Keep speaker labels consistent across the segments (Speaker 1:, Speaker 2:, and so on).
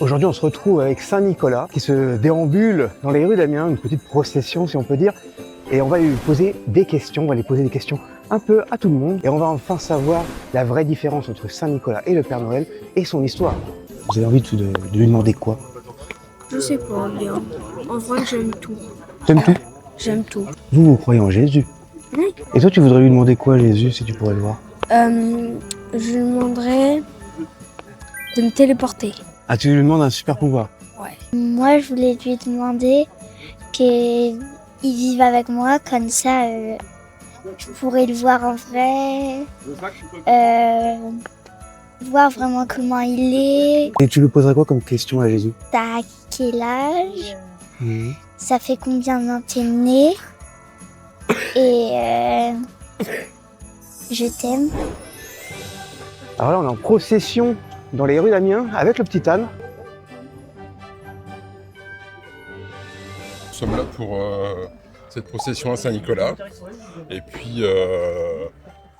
Speaker 1: Aujourd'hui, on se retrouve avec Saint-Nicolas qui se déambule dans les rues d'Amiens, une petite procession si on peut dire. Et on va lui poser des questions, on va lui poser des questions un peu à tout le monde. Et on va enfin savoir la vraie différence entre Saint-Nicolas et le Père Noël et son histoire. Vous avez envie de lui demander quoi?
Speaker 2: Je sais pas bien. En vrai, j'aime tout.
Speaker 1: T'aimes tout?
Speaker 2: J'aime tout.
Speaker 1: Vous croyez en Jésus?
Speaker 2: Oui.
Speaker 1: Et toi, tu voudrais lui demander quoi à Jésus si tu pourrais le voir?
Speaker 2: Je lui demanderais de me téléporter.
Speaker 1: Ah, tu lui demandes un super pouvoir?
Speaker 2: Ouais.
Speaker 3: Moi, je voulais lui demander qu'il vive avec moi, comme ça, je pourrais le voir en vrai, voir vraiment comment il est.
Speaker 1: Et tu lui poserais quoi comme question à Jésus?
Speaker 3: T'as quel âge? Ça fait combien de temps t'es né? Et je t'aime.
Speaker 1: Alors là, on est en procession dans les rues d'Amiens avec le petit âne.
Speaker 4: Nous sommes là pour cette procession à Saint-Nicolas. Et puis,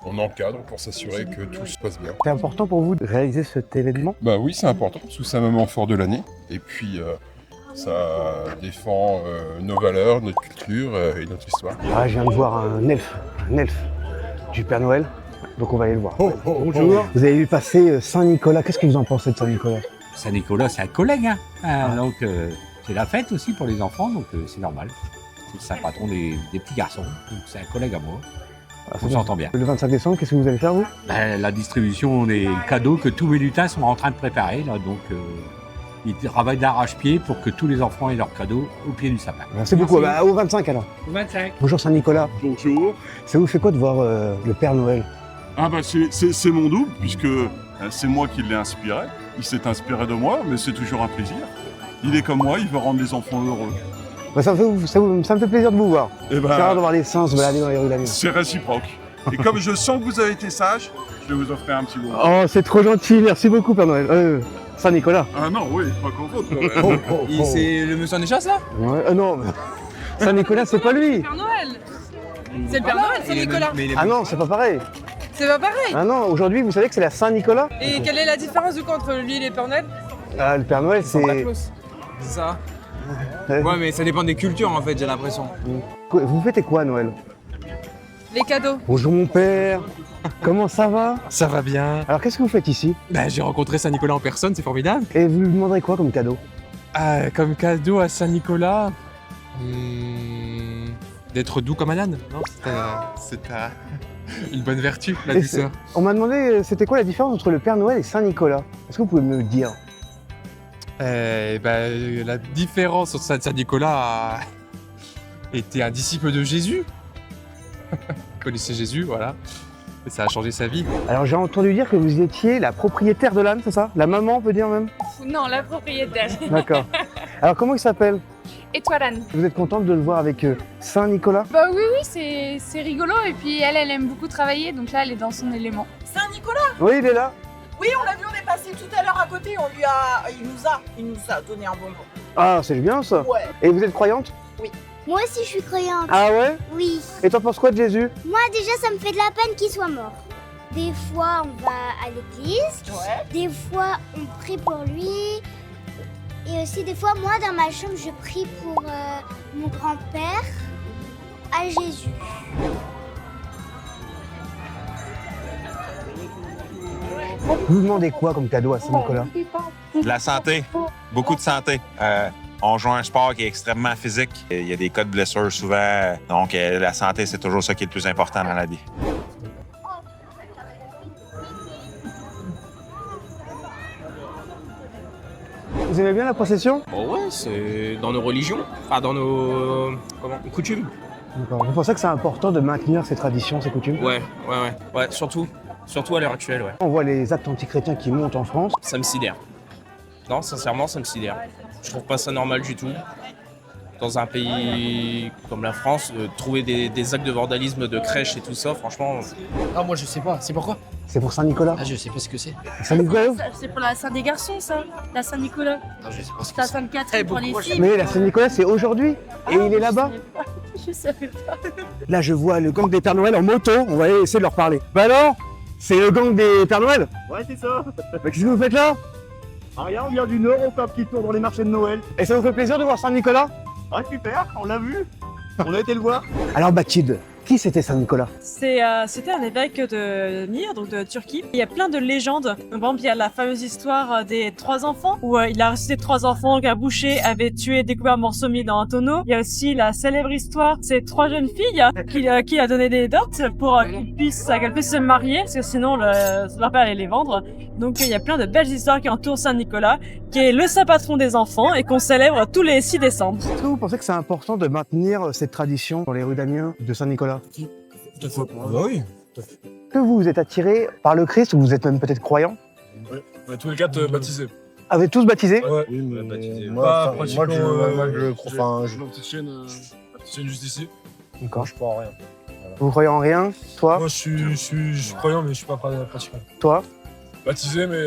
Speaker 4: on encadre pour s'assurer que tout se passe bien.
Speaker 1: C'est important pour vous de réaliser cet événement?
Speaker 4: Bah oui, c'est important, parce que c'est un moment fort de l'année. Et puis, ça défend nos valeurs, notre culture et notre histoire.
Speaker 1: Ah, je viens de voir un elfe du Père Noël. Donc on va aller le voir.
Speaker 4: Bonjour.
Speaker 1: Vous avez vu passer Saint-Nicolas. Qu'est-ce que vous en pensez de Saint-Nicolas?
Speaker 5: Saint-Nicolas, c'est un collègue, hein. Donc c'est la fête aussi pour les enfants, donc c'est normal. C'est le saint patron des petits garçons, donc c'est un collègue à moi. On s'entend bien.
Speaker 1: Le 25 décembre, qu'est-ce que vous allez faire, vous?
Speaker 5: La distribution des cadeaux que tous mes lutins sont en train de préparer, là, donc ils travaillent d'arrache-pied pour que tous les enfants aient leurs cadeaux au pied du sapin.
Speaker 1: Merci beaucoup. Bah, au 25 alors.
Speaker 5: 25.
Speaker 1: Bonjour Saint-Nicolas.
Speaker 6: Bonjour.
Speaker 1: Ça vous fait quoi de voir le Père Noël?
Speaker 6: Ah bah c'est mon double, puisque c'est moi qui l'ai inspiré. Il s'est inspiré de moi, mais c'est toujours un plaisir. Il est comme moi, il veut rendre les enfants heureux.
Speaker 1: Bah, ça me fait plaisir de vous voir.
Speaker 6: Et
Speaker 1: C'est rare de voir des singes se balader dans les rues d'Amiens.
Speaker 6: c'est réciproque. Et comme je sens que vous avez été sage, je vais vous offrir un petit bonbon.
Speaker 1: Oh, c'est trop gentil. Merci beaucoup, Père Noël. Saint-Nicolas.
Speaker 6: Ah non, oui, pas qu'en faute quand même.
Speaker 7: C'est le monsieur en échasse là?
Speaker 1: Ouais, non, mais Saint-Nicolas, c'est pas lui.
Speaker 8: Père Noël. C'est le Père Noël, Saint-Nicolas.
Speaker 1: Ah non, c'est pas pareil.
Speaker 8: C'est pas pareil.
Speaker 1: Ah non, aujourd'hui, vous savez que c'est la Saint-Nicolas?
Speaker 8: Et quelle est la différence du coup entre lui et les Père Noël?
Speaker 1: Ah, le Père Noël, c'est...
Speaker 7: C'est ça?
Speaker 1: Ouais.
Speaker 7: Ouais, mais ça dépend des cultures en fait, j'ai l'impression.
Speaker 1: Vous fêtez quoi à Noël?
Speaker 8: Les cadeaux.
Speaker 1: Bonjour mon père. Comment ça va?
Speaker 9: Ça va bien.
Speaker 1: Alors qu'est-ce que vous faites ici?
Speaker 9: J'ai rencontré Saint-Nicolas en personne, c'est formidable.
Speaker 1: Et vous lui demanderez quoi comme cadeau?
Speaker 9: Comme cadeau à Saint-Nicolas, d'être doux comme un âne. Non, c'est une bonne vertu, la
Speaker 1: Et
Speaker 9: douceur.
Speaker 1: On m'a demandé c'était quoi la différence entre le Père Noël et Saint-Nicolas. Est-ce que vous pouvez me le dire?
Speaker 9: La différence entre Saint-Nicolas était un disciple de Jésus. Il connaissait Jésus, voilà. Et ça a changé sa vie.
Speaker 1: Alors j'ai entendu dire que vous étiez la propriétaire de l'âne, c'est ça? La maman, on peut dire même?
Speaker 8: Non, la propriétaire.
Speaker 1: D'accord. Alors comment il s'appelle?
Speaker 8: Étoilane.
Speaker 1: Vous êtes contente de le voir avec Saint-Nicolas?
Speaker 8: Bah oui, c'est rigolo. Et puis elle aime beaucoup travailler, donc là, elle est dans son élément.
Speaker 10: Saint-Nicolas?
Speaker 1: Oui, il est là.
Speaker 10: Oui, on l'a vu, on est passé tout à l'heure à côté, il nous a donné un bonbon.
Speaker 1: Ah, c'est bien ça.
Speaker 10: Ouais.
Speaker 1: Et vous êtes croyante?
Speaker 3: Moi aussi, je suis croyante.
Speaker 1: Ah ouais?
Speaker 3: Oui.
Speaker 1: Et t'en penses quoi de Jésus?
Speaker 3: Moi, déjà, ça me fait de la peine qu'il soit mort. Des fois, on va à l'église.
Speaker 10: Ouais.
Speaker 3: Des fois, on prie pour lui. Et aussi, des fois, moi, dans ma chambre, je prie pour mon grand-père à Jésus.
Speaker 1: Vous demandez quoi comme cadeau à Saint-Nicolas?
Speaker 11: De la santé, beaucoup de santé. On joue un sport qui est extrêmement physique. Il y a des cas de blessures souvent. Donc, la santé, c'est toujours ça qui est le plus important dans la vie.
Speaker 1: Vous aimez bien la procession?
Speaker 7: Oh ouais, c'est dans nos religions, enfin dans nos coutumes.
Speaker 1: D'accord. Vous pensez que c'est important de maintenir ces traditions, ces coutumes?
Speaker 7: Ouais, surtout à l'heure actuelle, ouais.
Speaker 1: On voit les actes antichrétiens qui montent en France.
Speaker 7: Ça me sidère. Non, sincèrement, ça me sidère. Je trouve pas ça normal du tout. Dans un pays comme la France, trouver des actes de vandalisme de crèches et tout ça, franchement...
Speaker 12: Ah, moi je sais pas, c'est pourquoi?
Speaker 1: C'est pour Saint-Nicolas.
Speaker 12: Ah, je sais pas ce que c'est.
Speaker 1: Saint-Nicolas?
Speaker 8: C'est pour la Saint des garçons, ça. La Saint-Nicolas.
Speaker 12: Ah, je sais pas ce que
Speaker 8: La
Speaker 12: c'est.
Speaker 8: Sainte-Catherine pour les filles.
Speaker 1: Mais la Saint-Nicolas, c'est aujourd'hui. Et il est là-bas.
Speaker 8: Je savais pas.
Speaker 1: Là, je vois le gang des Pères Noël en moto. On va essayer de leur parler. Bah alors? C'est le gang des Pères Noël?
Speaker 6: Ouais, c'est ça.
Speaker 1: Mais qu'est-ce que vous faites là?
Speaker 13: Rien, on vient du Nord, on fait un petit tour dans les marchés de Noël.
Speaker 1: Et ça vous fait plaisir de voir Saint-Nicolas?
Speaker 13: Ah super, on l'a vu. On a été le voir.
Speaker 1: Alors Bathilde, qui c'était Saint-Nicolas?
Speaker 14: C'était un évêque de Myre, donc de Turquie. Il y a plein de légendes. Par exemple, il y a la fameuse histoire des 3 enfants, où il a ressuscité 3 enfants qu'un boucher avait tué et découvert un morceau mis dans un tonneau. Il y a aussi la célèbre histoire, c'est 3 jeunes filles qui a donné des dots pour qu'elles puissent se marier, parce que sinon leur père allait les vendre. Donc il y a plein de belles histoires qui entourent Saint-Nicolas, qui est le saint patron des enfants et qu'on célèbre tous les 6 décembre.
Speaker 1: Est-ce que vous pensez que c'est important de maintenir cette tradition dans les rues d'Amiens de Saint-Nicolas?
Speaker 12: Tout à fait. Bah oui.
Speaker 1: Que vous êtes attiré par le Christ ou vous êtes même peut-être croyant?
Speaker 15: Oui, on est tous les 4 baptisés.
Speaker 1: Vous êtes tous baptisés?
Speaker 15: Ouais.
Speaker 13: Oui, mais
Speaker 15: Moi,
Speaker 13: je crois. Enfin,
Speaker 15: j'ai ma petite chaîne juste ici.
Speaker 1: D'accord.
Speaker 13: je crois en rien.
Speaker 1: Vous croyez en rien? Toi?
Speaker 15: Moi, je suis croyant, mais je suis pas pratiquant.
Speaker 1: Toi?
Speaker 15: Baptisé, mais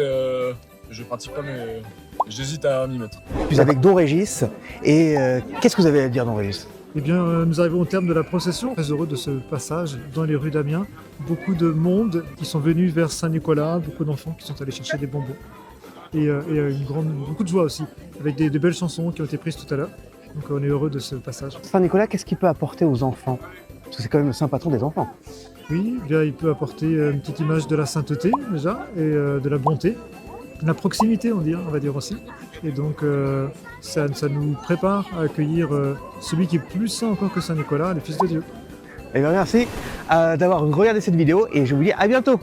Speaker 15: je pratique pas, mais j'hésite à m'y mettre.
Speaker 1: Je suis avec Don Régis et qu'est-ce que vous avez à dire, Don Régis?
Speaker 16: Eh bien, nous arrivons au terme de la procession. Très heureux de ce passage dans les rues d'Amiens. Beaucoup de monde qui sont venus vers Saint-Nicolas, beaucoup d'enfants qui sont allés chercher des bonbons. Et beaucoup de joie aussi, avec des belles chansons qui ont été prises tout à l'heure. Donc on est heureux de ce passage.
Speaker 1: Saint-Nicolas, qu'est-ce qu'il peut apporter aux enfants? Parce que c'est quand même le saint patron des enfants.
Speaker 16: Oui, bien, il peut apporter une petite image de la sainteté déjà, et de la bonté. De la proximité, on va dire aussi. Et donc, ça nous prépare à accueillir celui qui est plus saint encore que Saint-Nicolas, le Fils de Dieu.
Speaker 1: Eh bien, merci d'avoir regardé cette vidéo et je vous dis à bientôt.